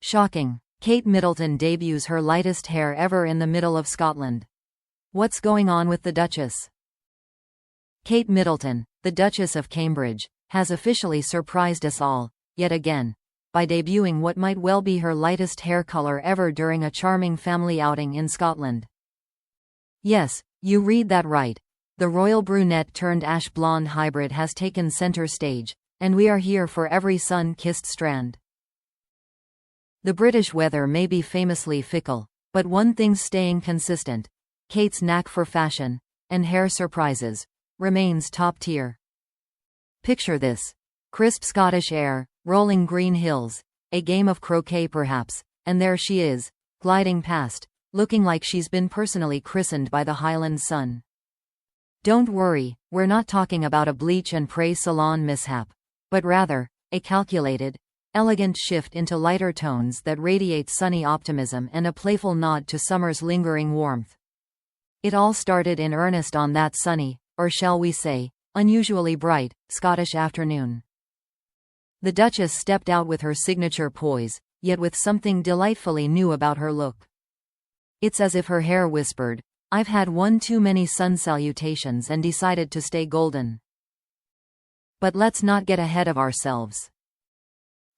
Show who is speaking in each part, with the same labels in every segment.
Speaker 1: Shocking. Kate Middleton debuts her lightest hair ever in the middle of Scotland. What's going on with the Duchess? Kate Middleton, the Duchess of Cambridge, has officially surprised us all, yet again, by debuting what might well be her lightest hair color ever during a charming family outing in Scotland. Yes, you read that right. The royal brunette turned ash blonde hybrid has taken center stage, and we are here for every sun-kissed strand. The British weather may be famously fickle, but one thing's staying consistent: Kate's knack for fashion and hair surprises remains top tier. Picture this: crisp Scottish air, rolling green hills, a game of croquet perhaps, and there she is, gliding past, looking like she's been personally christened by the Highland sun. Don't worry, we're not talking about a bleach and pray salon mishap, but rather, a calculated, elegant shift into lighter tones that radiate sunny optimism and a playful nod to summer's lingering warmth. It all started in earnest on that sunny, or shall we say, unusually bright, Scottish afternoon. The Duchess stepped out with her signature poise, yet with something delightfully new about her look. It's as if her hair whispered, "I've had one too many sun salutations and decided to stay golden." But let's not get ahead of ourselves.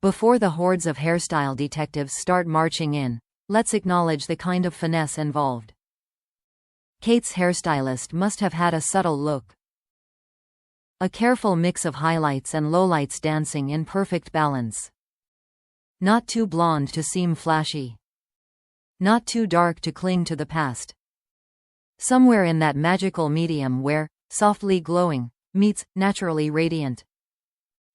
Speaker 1: Before the hordes of hairstyle detectives start marching in, let's acknowledge the kind of finesse involved. Kate's hairstylist must have had a subtle look. A careful mix of highlights and lowlights dancing in perfect balance. Not too blonde to seem flashy. Not too dark to cling to the past. Somewhere in that magical medium where, softly glowing, meets naturally radiant.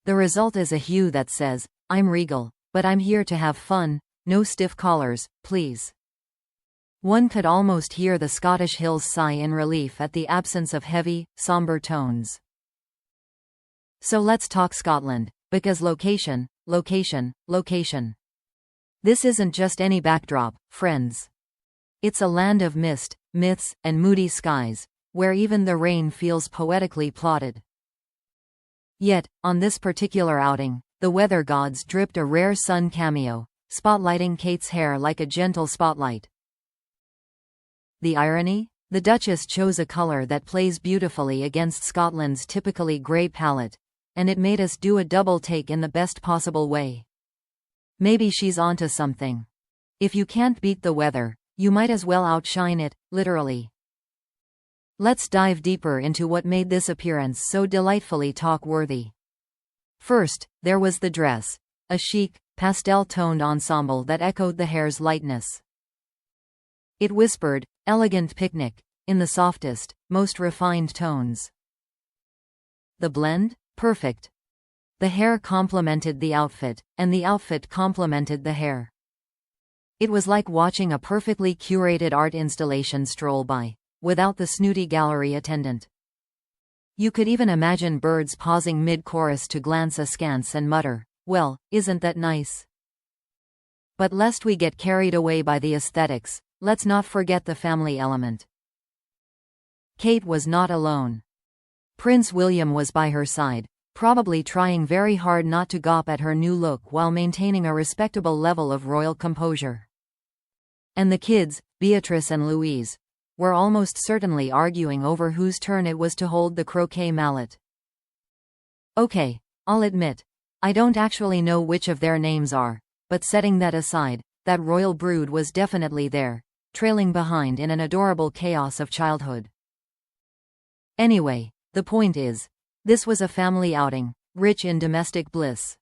Speaker 1: The result is a hue that says, "I'm regal, but I'm here to have fun, no stiff collars, please." One could almost hear the Scottish hills sigh in relief at the absence of heavy, somber tones. So let's talk Scotland, because location, location, location. This isn't just any backdrop, friends. It's a land of mist, myths, and moody skies, where even the rain feels poetically plotted. Yet, on this particular outing, the weather gods dripped a rare sun cameo, spotlighting Kate's hair like a gentle spotlight. The irony? The Duchess chose a color that plays beautifully against Scotland's typically grey palette, and it made us do a double take in the best possible way. Maybe she's onto something. If you can't beat the weather, you might as well outshine it, literally. Let's dive deeper into what made this appearance so delightfully talk-worthy. First, there was the dress, a chic, pastel-toned ensemble that echoed the hair's lightness. It whispered, "Elegant picnic," in the softest, most refined tones. The blend? Perfect. The hair complemented the outfit, and the outfit complemented the hair. It was like watching a perfectly curated art installation stroll by, without the snooty gallery attendant. You could even imagine birds pausing mid-chorus to glance askance and mutter, "Well, isn't that nice?" But lest we get carried away by the aesthetics, let's not forget the family element. Kate was not alone. Prince William was by her side, probably trying very hard not to gawp at her new look while maintaining a respectable level of royal composure. And the kids, Beatrice and Louise, were almost certainly arguing over whose turn it was to hold the croquet mallet. Okay, I'll admit, I don't actually know which of their names are, but setting that aside, that royal brood was definitely there, trailing behind in an adorable chaos of childhood. Anyway, the point is, this was a family outing, rich in domestic bliss.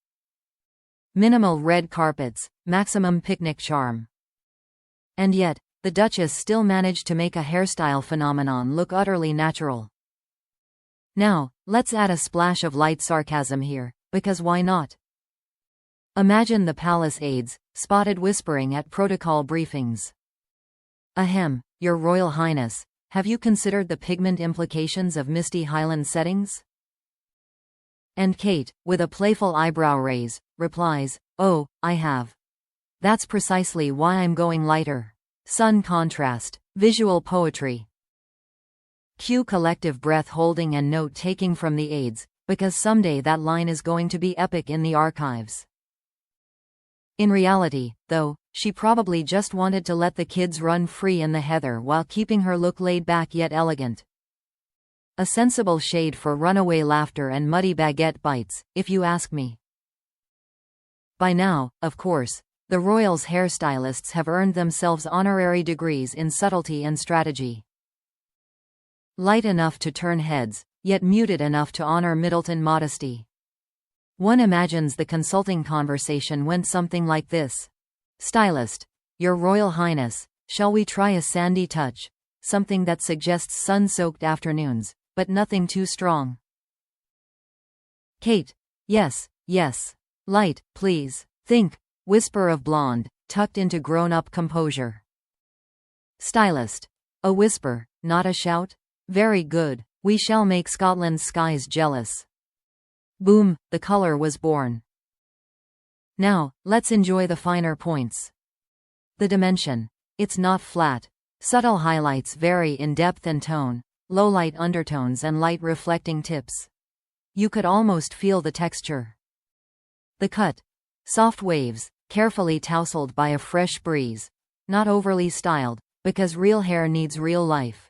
Speaker 1: Minimal red carpets, maximum picnic charm. And yet, the Duchess still managed to make a hairstyle phenomenon look utterly natural. Now, let's add a splash of light sarcasm here, because why not? Imagine the palace aides, spotted whispering at protocol briefings. "Ahem, Your Royal Highness, have you considered the pigment implications of misty Highland settings?" And Kate, with a playful eyebrow raise, replies, "Oh, I have. That's precisely why I'm going lighter. Sun contrast, visual poetry." Cue collective breath holding and note taking from the aides, because someday that line is going to be epic in the archives. In reality, though, she probably just wanted to let the kids run free in the heather while keeping her look laid back yet elegant. A sensible shade for runaway laughter and muddy baguette bites, if you ask me. By now, of course, the royals' hairstylists have earned themselves honorary degrees in subtlety and strategy. Light enough to turn heads, yet muted enough to honor Middleton modesty. One imagines the consulting conversation went something like this. Stylist, Your Royal Highness, shall we try a sandy touch? Something that suggests sun-soaked afternoons, but nothing too strong. Kate, yes, yes. Light, please. Think, whisper of blonde, tucked into grown-up composure. Stylist, a whisper, not a shout? Very good, we shall make Scotland's skies jealous. Boom, the color was born. Now, let's enjoy the finer points. The dimension. It's not flat. Subtle highlights vary in depth and tone, low light undertones and light reflecting tips. You could almost feel the texture. The cut. Soft waves, carefully tousled by a fresh breeze. Not overly styled, because real hair needs real life.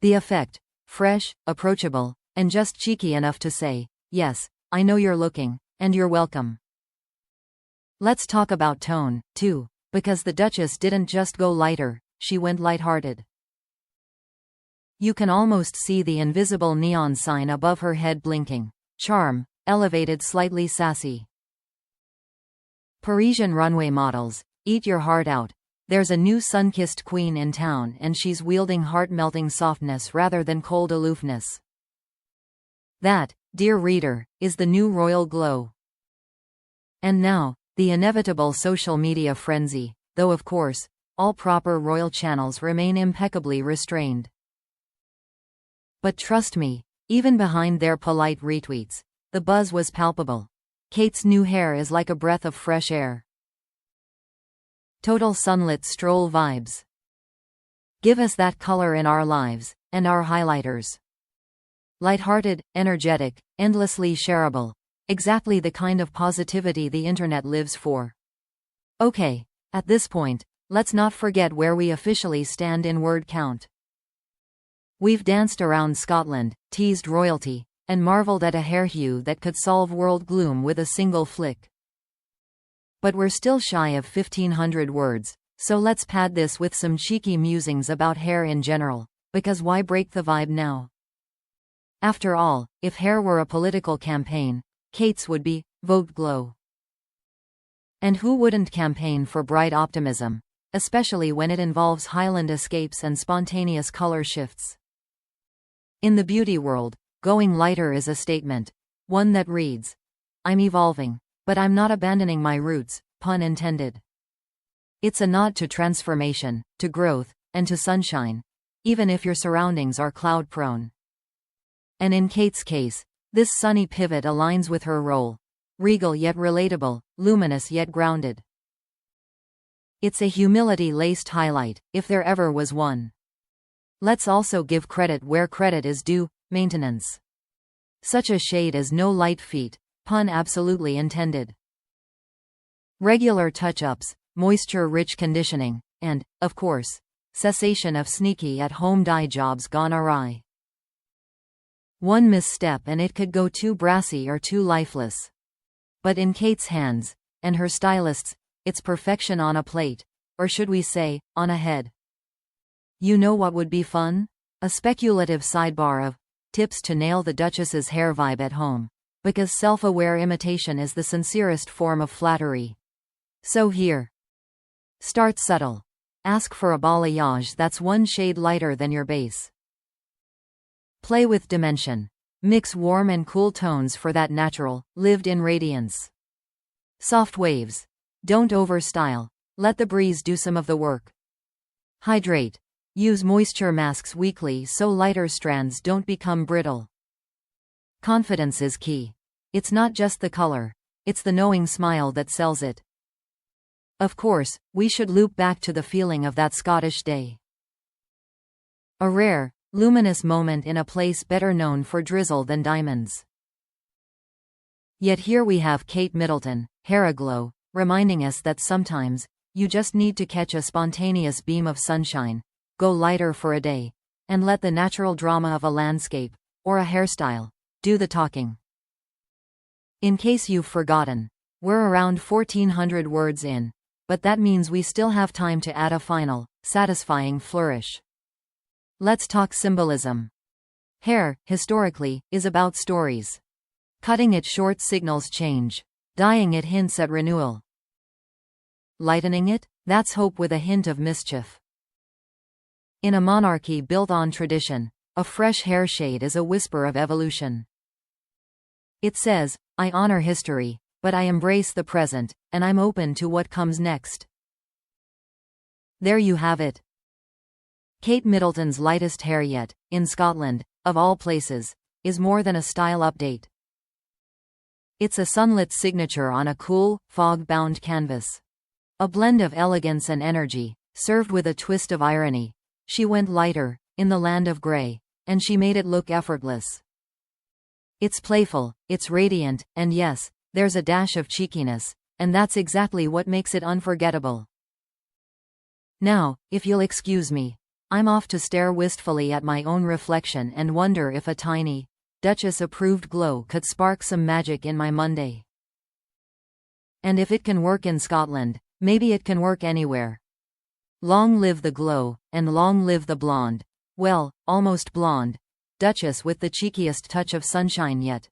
Speaker 1: The effect. Fresh, approachable, and just cheeky enough to say, yes, I know you're looking, and you're welcome. Let's talk about tone, too, because the Duchess didn't just go lighter, she went lighthearted. You can almost see the invisible neon sign above her head blinking. Charm, elevated slightly sassy. Parisian runway models, eat your heart out. There's a new sun-kissed queen in town and she's wielding heart-melting softness rather than cold aloofness. That, dear reader, is the new royal glow. And now, the inevitable social media frenzy, though of course, all proper royal channels remain impeccably restrained. But trust me, even behind their polite retweets, the buzz was palpable. Kate's new hair is like a breath of fresh air. Total sunlit stroll vibes. Give us that color in our lives, and our highlighters. Lighthearted, energetic, endlessly shareable. Exactly the kind of positivity the internet lives for. Okay, at this point, let's not forget where we officially stand in word count. We've danced around Scotland, teased royalty, and marveled at a hair hue that could solve world gloom with a single flick. But we're still shy of 1,500 words, so let's pad this with some cheeky musings about hair in general, because why break the vibe now? After all, if hair were a political campaign, Kate's would be, Vote Glow. And who wouldn't campaign for bright optimism, especially when it involves Highland escapes and spontaneous color shifts? In the beauty world, going lighter is a statement, one that reads, I'm evolving, but I'm not abandoning my roots, pun intended. It's a nod to transformation, to growth, and to sunshine, even if your surroundings are cloud-prone. And in Kate's case, this sunny pivot aligns with her role, regal yet relatable, luminous yet grounded. It's a humility-laced highlight, if there ever was one. Let's also give credit where credit is due, maintenance. Such a shade as no light feet, pun absolutely intended. Regular touch-ups, moisture-rich conditioning, and, of course, cessation of sneaky at-home dye jobs gone awry. One misstep and it could go too brassy or too lifeless. But in Kate's hands, and her stylists, it's perfection on a plate, or should we say, on a head. You know what would be fun? A speculative sidebar of tips to nail the Duchess's hair vibe at home, because self-aware imitation is the sincerest form of flattery. So here. Start subtle. Ask for a balayage that's one shade lighter than your base. Play with dimension. Mix warm and cool tones for that natural, lived-in radiance. Soft waves. Don't overstyle. Let the breeze do some of the work. Hydrate. Use moisture masks weekly so lighter strands don't become brittle. Confidence is key. It's not just the color, it's the knowing smile that sells it. Of course, we should loop back to the feeling of that Scottish day. A rare, luminous moment in a place better known for drizzle than diamonds. Yet here we have Kate Middleton, hair aglow, reminding us that sometimes, you just need to catch a spontaneous beam of sunshine, go lighter for a day, and let the natural drama of a landscape, or a hairstyle, do the talking. In case you've forgotten, we're around 1400 words in, but that means we still have time to add a final, satisfying flourish. Let's talk symbolism. Hair, historically, is about stories. Cutting it short signals change. Dyeing it hints at renewal. Lightening it? That's hope with a hint of mischief. In a monarchy built on tradition, a fresh hair shade is a whisper of evolution. It says, I honor history, but I embrace the present, and I'm open to what comes next. There you have it. Kate Middleton's lightest hair yet, in Scotland, of all places, is more than a style update. It's a sunlit signature on a cool, fog-bound canvas. A blend of elegance and energy, served with a twist of irony. She went lighter, in the land of grey, and she made it look effortless. It's playful, it's radiant, and yes, there's a dash of cheekiness, and that's exactly what makes it unforgettable. Now, if you'll excuse me, I'm off to stare wistfully at my own reflection and wonder if a tiny, Duchess-approved glow could spark some magic in my Monday. And if it can work in Scotland, maybe it can work anywhere. Long live the glow, and long live the blonde, well, almost blonde, Duchess with the cheekiest touch of sunshine yet.